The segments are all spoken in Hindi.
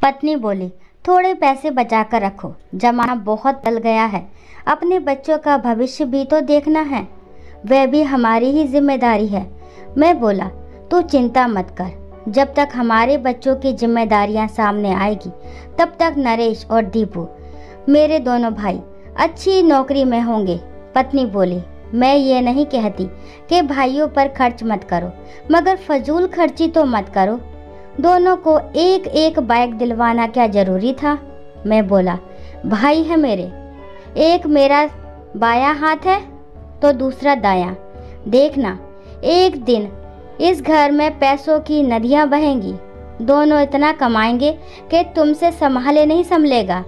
पत्नी बोली, थोड़े पैसे बचा कर रखो, जमाना बहुत बदल गया है। अपने बच्चों का भविष्य भी तो देखना है, वह भी हमारी ही जिम्मेदारी है। मैं बोला, तू चिंता मत कर, जब तक हमारे बच्चों की जिम्मेदारियां सामने आएगी तब तक नरेश और दीपू, मेरे दोनों भाई, अच्छी नौकरी में होंगे। पत्नी बोली, मैं ये नहीं कहती कि भाइयों पर खर्च मत करो, मगर फजूल खर्ची तो मत करो। दोनों को एक एक बाइक दिलवाना क्या जरूरी था? मैं बोला, भाई है मेरे, एक मेरा बायां हाथ है तो दूसरा दायां। देखना, एक दिन इस घर में पैसों की नदियां बहेंगी। दोनों इतना कमाएंगे कि तुमसे संभाले नहीं संभलेगा।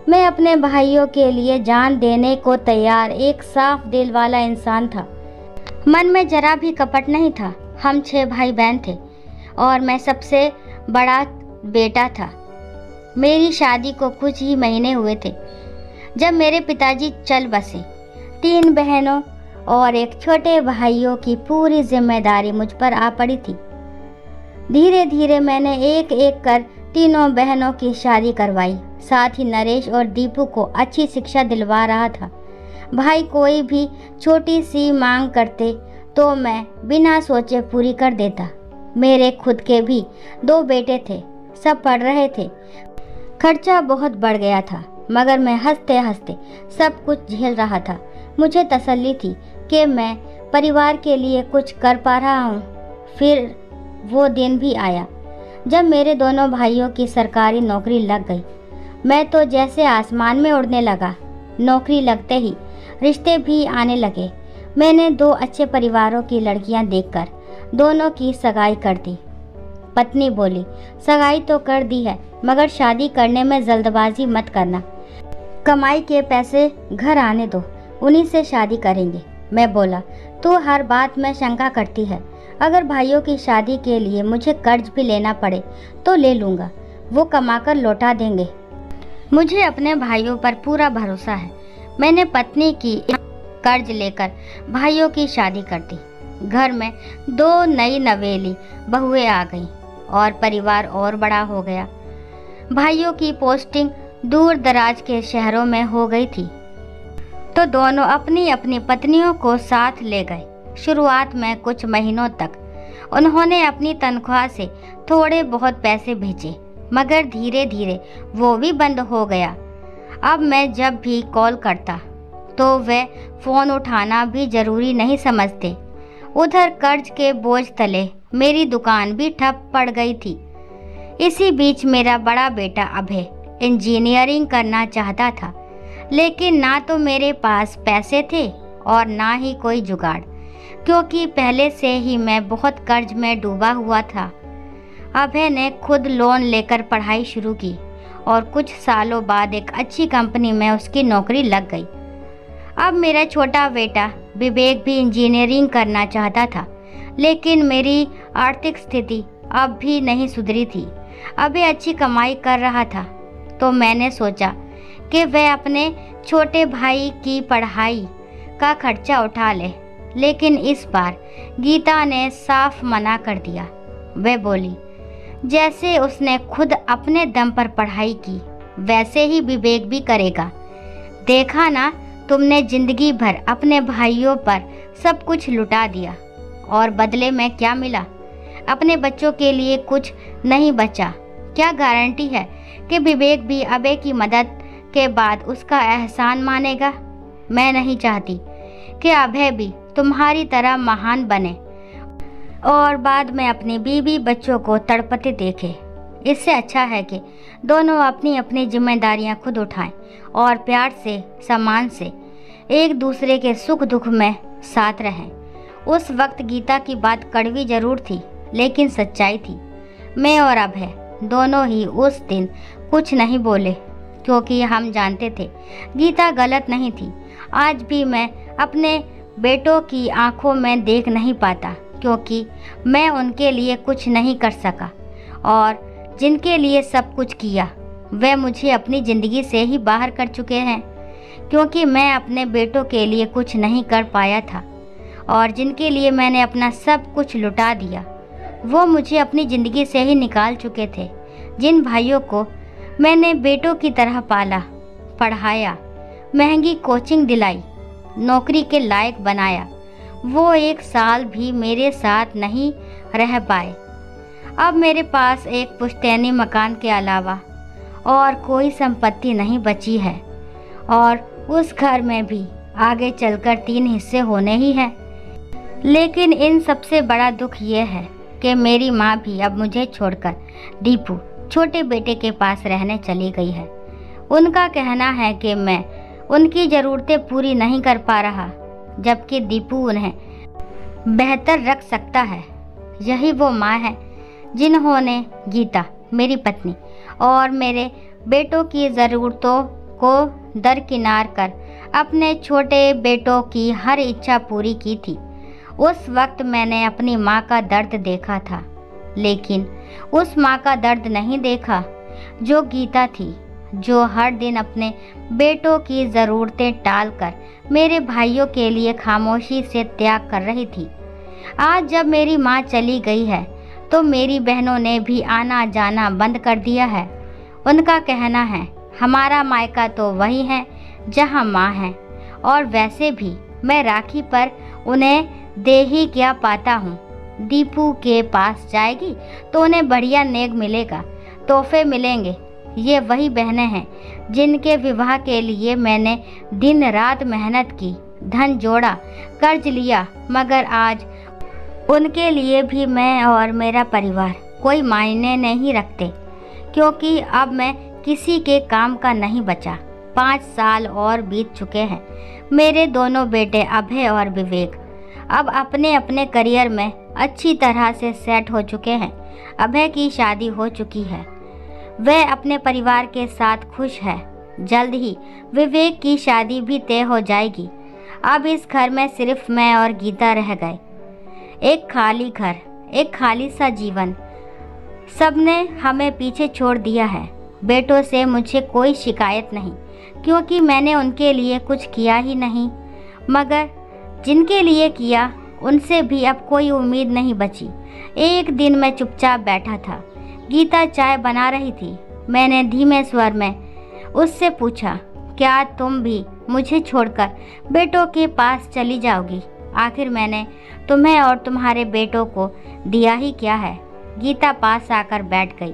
मैं अपने भाइयों के लिए जान देने को तैयार एक साफ दिल वाला इंसान था। मन में जरा भी कपट नहीं था। हम 6 भाई बहन थे और मैं सबसे बड़ा बेटा था। मेरी शादी को कुछ ही महीने हुए थे जब मेरे पिताजी चल बसे। 3 बहनों और एक छोटे भाइयों की पूरी जिम्मेदारी मुझ पर आ पड़ी थी। धीरे धीरे मैंने एक एक कर तीनों बहनों की शादी करवाई, साथ ही नरेश और दीपू को अच्छी शिक्षा दिलवा रहा था। भाई कोई भी छोटी सी मांग करते तो मैं बिना सोचे पूरी कर देता। मेरे खुद के भी 2 बेटे थे, सब पढ़ रहे थे। खर्चा बहुत बढ़ गया था, मगर मैं हंसते हंसते सब कुछ झेल रहा था। मुझे तसल्ली थी कि मैं परिवार के लिए कुछ कर पा रहा हूँ। फिर वो दिन भी आया जब मेरे दोनों भाइयों की सरकारी नौकरी लग गई। मैं तो जैसे आसमान में उड़ने लगा। नौकरी लगते ही रिश्ते भी आने लगे। मैंने 2 अच्छे परिवारों की लड़कियां देखकर दोनों की सगाई कर दी। पत्नी बोली, सगाई तो कर दी है, मगर शादी करने में जल्दबाजी मत करना। कमाई के पैसे घर आने दो, उन्हीं से शादी करेंगे। मैं बोला, तू हर बात में शंका करती है। अगर भाइयों की शादी के लिए मुझे कर्ज भी लेना पड़े तो ले लूँगा, वो कमाकर लौटा देंगे। मुझे अपने भाइयों पर पूरा भरोसा है। मैंने पत्नी की कर्ज लेकर भाइयों की शादी कर दी। घर में 2 नई नवेली बहुएं आ गईं और परिवार और बड़ा हो गया। भाइयों की पोस्टिंग दूर दराज के शहरों में हो गई थी तो दोनों अपनी अपनी पत्नियों को साथ ले गए। शुरुआत में कुछ महीनों तक उन्होंने अपनी तनख्वाह से थोड़े बहुत पैसे भेजे, मगर धीरे धीरे वो भी बंद हो गया। अब मैं जब भी कॉल करता तो वे फ़ोन उठाना भी ज़रूरी नहीं समझते। उधर कर्ज के बोझ तले मेरी दुकान भी ठप पड़ गई थी। इसी बीच मेरा बड़ा बेटा अभय इंजीनियरिंग करना चाहता था, लेकिन ना तो मेरे पास पैसे थे और ना ही कोई जुगाड़, क्योंकि पहले से ही मैं बहुत कर्ज में डूबा हुआ था। अभय ने खुद लोन लेकर पढ़ाई शुरू की और कुछ सालों बाद एक अच्छी कंपनी में उसकी नौकरी लग गई। अब मेरा छोटा बेटा विवेक भी इंजीनियरिंग करना चाहता था, लेकिन मेरी आर्थिक स्थिति अब भी नहीं सुधरी थी। अभय अच्छी कमाई कर रहा था तो मैंने सोचा कि वह अपने छोटे भाई की पढ़ाई का खर्चा उठा ले, लेकिन इस बार गीता ने साफ मना कर दिया। वह बोली, जैसे उसने खुद अपने दम पर पढ़ाई की वैसे ही विवेक भी करेगा। देखा ना, तुमने जिंदगी भर अपने भाइयों पर सब कुछ लुटा दिया और बदले में क्या मिला? अपने बच्चों के लिए कुछ नहीं बचा। क्या गारंटी है कि विवेक भी अभय की मदद के बाद उसका एहसान मानेगा? मैं नहीं चाहती कि अभय भी तुम्हारी तरह महान बने और बाद में अपनी बीवी बच्चों को तड़पते देखे। इससे अच्छा है कि दोनों अपनी अपनी जिम्मेदारियां खुद उठाएं और प्यार से, सम्मान से एक दूसरे के सुख दुख में साथ रहें। उस वक्त गीता की बात कड़वी जरूर थी, लेकिन सच्चाई थी। मैं और अभय दोनों ही उस दिन कुछ नहीं बोले, क्योंकि हम जानते थे गीता गलत नहीं थी। आज भी मैं अपने बेटों की आंखों में देख नहीं पाता, क्योंकि मैं उनके लिए कुछ नहीं कर सका और जिनके लिए सब कुछ किया वे मुझे अपनी ज़िंदगी से ही बाहर कर चुके हैं, क्योंकि मैं अपने बेटों के लिए कुछ नहीं कर पाया था और जिनके लिए मैंने अपना सब कुछ लुटा दिया वो मुझे अपनी ज़िंदगी से ही निकाल चुके थे। जिन भाइयों को मैंने बेटों की तरह पाला, पढ़ाया, महंगी कोचिंग दिलाई, नौकरी के लायक बनाया। वो 1 साल भी मेरे साथ नहीं रह पाए। अब मेरे पास एक पुश्तैनी मकान के अलावा और कोई संपत्ति नहीं बची है, और उस घर में भी आगे चलकर 3 हिस्से होने ही हैं। लेकिन इन सबसे बड़ा दुख ये है कि मेरी माँ भी अब मुझे छोड़कर दीपू छोटे बेटे के पास रहने चली गई है। उनका कहना है कि मैं उनकी ज़रूरतें पूरी नहीं कर पा रहा, जबकि दीपू उन्हें बेहतर रख सकता है। यही वो माँ है जिन्होंने गीता, मेरी पत्नी, और मेरे बेटों की ज़रूरतों को दरकिनार कर अपने छोटे बेटों की हर इच्छा पूरी की थी। उस वक्त मैंने अपनी माँ का दर्द देखा था, लेकिन उस माँ का दर्द नहीं देखा जो गीता थी, जो हर दिन अपने बेटों की ज़रूरतें टालकर मेरे भाइयों के लिए खामोशी से त्याग कर रही थी। आज जब मेरी माँ चली गई है तो मेरी बहनों ने भी आना जाना बंद कर दिया है। उनका कहना है हमारा मायका तो वही है जहाँ माँ है, और वैसे भी मैं राखी पर उन्हें दे ही क्या पाता हूँ। दीपू के पास जाएगी तो उन्हें बढ़िया नेक मिलेगा, तोहफे मिलेंगे। ये वही बहनें हैं जिनके विवाह के लिए मैंने दिन रात मेहनत की, धन जोड़ा, कर्ज लिया, मगर आज उनके लिए भी मैं और मेरा परिवार कोई मायने नहीं रखते, क्योंकि अब मैं किसी के काम का नहीं बचा। 5 साल और बीत चुके हैं। मेरे दोनों बेटे अभय और विवेक अब अपने अपने करियर में अच्छी तरह से सेट हो चुके हैं। अभय की शादी हो चुकी है, वह अपने परिवार के साथ खुश है। जल्द ही विवेक की शादी भी तय हो जाएगी। अब इस घर में सिर्फ मैं और गीता रह गए। एक खाली घर, एक खाली सा जीवन। सबने हमें पीछे छोड़ दिया है। बेटों से मुझे कोई शिकायत नहीं, क्योंकि मैंने उनके लिए कुछ किया ही नहीं, मगर जिनके लिए किया उनसे भी अब कोई उम्मीद नहीं बची। एक दिन मैं चुपचाप बैठा था, गीता चाय बना रही थी। मैंने धीमे स्वर में उससे पूछा, क्या तुम भी मुझे छोड़कर बेटों के पास चली जाओगी? आखिर मैंने तुम्हें और तुम्हारे बेटों को दिया ही क्या है? गीता पास आकर बैठ गई।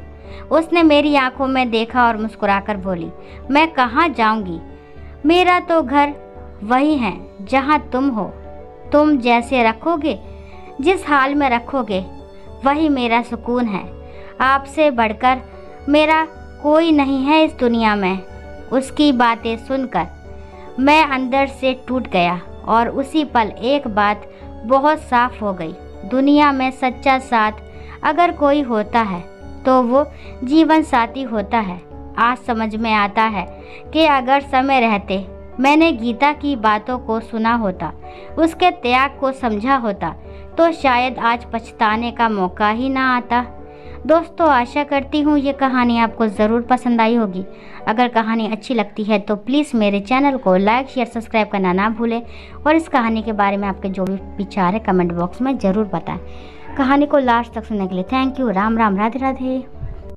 उसने मेरी आंखों में देखा और मुस्कुराकर बोली, मैं कहाँ जाऊंगी? मेरा तो घर वही है जहाँ तुम हो। तुम जैसे रखोगे, जिस हाल में रखोगे, वही मेरा सुकून है। आपसे बढ़कर मेरा कोई नहीं है इस दुनिया में। उसकी बातें सुनकर मैं अंदर से टूट गया, और उसी पल एक बात बहुत साफ हो गई। दुनिया में सच्चा साथ अगर कोई होता है तो वो जीवन साथी होता है। आज समझ में आता है कि अगर समय रहते मैंने गीता की बातों को सुना होता, उसके त्याग को समझा होता, तो शायद आज पछताने का मौका ही ना आता। दोस्तों, आशा करती हूँ ये कहानी आपको ज़रूर पसंद आई होगी। अगर कहानी अच्छी लगती है तो प्लीज़ मेरे चैनल को लाइक, शेयर, सब्सक्राइब करना ना भूलें, और इस कहानी के बारे में आपके जो भी विचार है कमेंट बॉक्स में ज़रूर बताएं। कहानी को लास्ट तक सुनने के लिए थैंक यू। राम राम, राधे राधे।